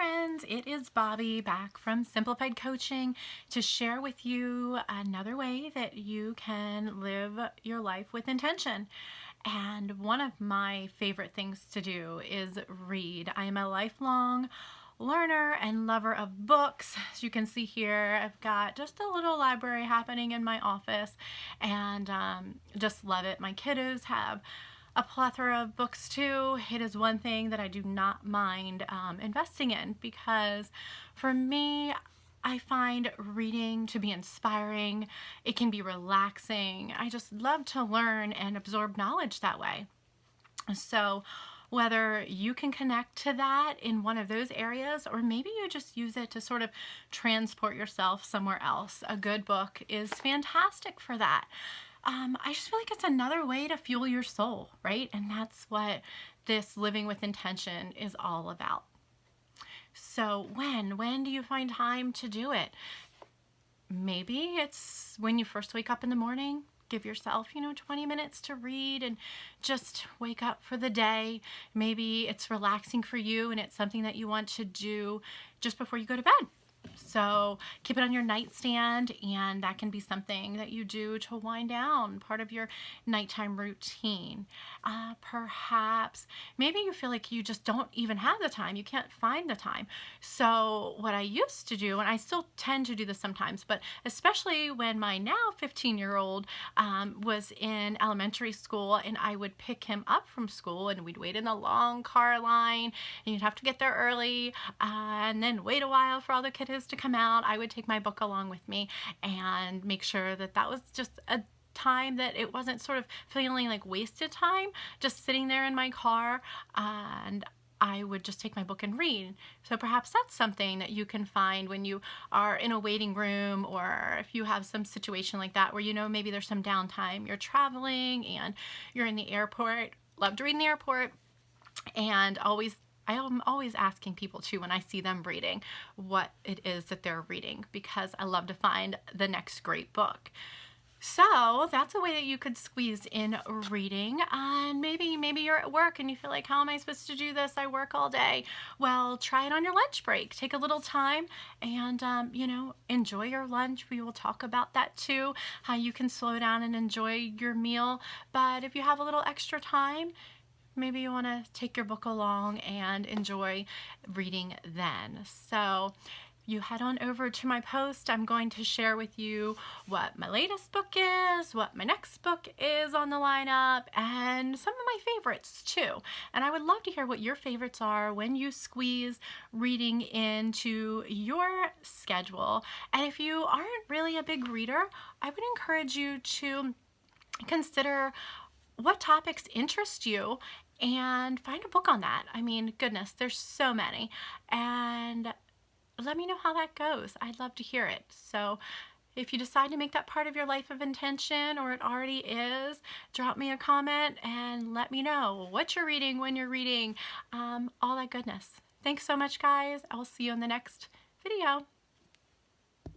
friends, it is Bobby back from Simplified Coaching to share with you another way that you can live your life with intention. And one of my favorite things to do is read. I am a lifelong learner and lover of books. As you can see here, I've got just a little library happening in my office and just love it. My kiddos have a plethora of books too. It is one thing that I do not mind investing in because for me, I find reading to be inspiring. It can be relaxing. I just love to learn and absorb knowledge that way. So whether you can connect to that in one of those areas, or maybe you just use it to sort of transport yourself somewhere else, a good book is fantastic for that. I just feel like it's another way to fuel your soul, right? And that's what this living with intention is all about. So when do you find time to do it? Maybe it's when you first wake up in the morning. Give yourself, 20 minutes to read and just wake up for the day. Maybe it's relaxing for you and it's something that you want to do just before you go to bed. So keep it on your nightstand, and that can be something that you do to wind down, part of your nighttime routine. Perhaps maybe you feel like you just don't even have the time, you can't find the time. So what I used to do, and I still tend to do this sometimes, but especially when my now 15-year-old was in elementary school and I would pick him up from school and we'd wait in a long car line and you'd have to get there early and then wait a while for all the kiddos to come out, I would take my book along with me and make sure that that was just a time that it wasn't sort of feeling like wasted time just sitting there in my car, and I would just take my book and read. So perhaps that's something that you can find when you are in a waiting room, or if you have some situation like that where maybe there's some downtime, you're traveling and you're in the airport. Love to read in the airport, and I am always asking people too when I see them reading what it is that they're reading, because I love to find the next great book. So that's a way that you could squeeze in reading. And maybe you're at work and you feel like, how am I supposed to do this? I work all day. Well, try it on your lunch break. Take a little time and, enjoy your lunch. We will talk about that too, how you can slow down and enjoy your meal. But if you have a little extra time, maybe you want to take your book along and enjoy reading then. So you head on over to my post. I'm going to share with you what my latest book is, what my next book is on the lineup, and some of my favorites too. And I would love to hear what your favorites are when you squeeze reading into your schedule. And if you aren't really a big reader, I would encourage you to consider what topics interest you and find a book on that. I mean, goodness, there's so many. And let me know how that goes. I'd love to hear it. So if you decide to make that part of your life of intention, or it already is, drop me a comment and let me know what you're reading, when you're reading, all that goodness. Thanks so much, guys. I will see you in the next video.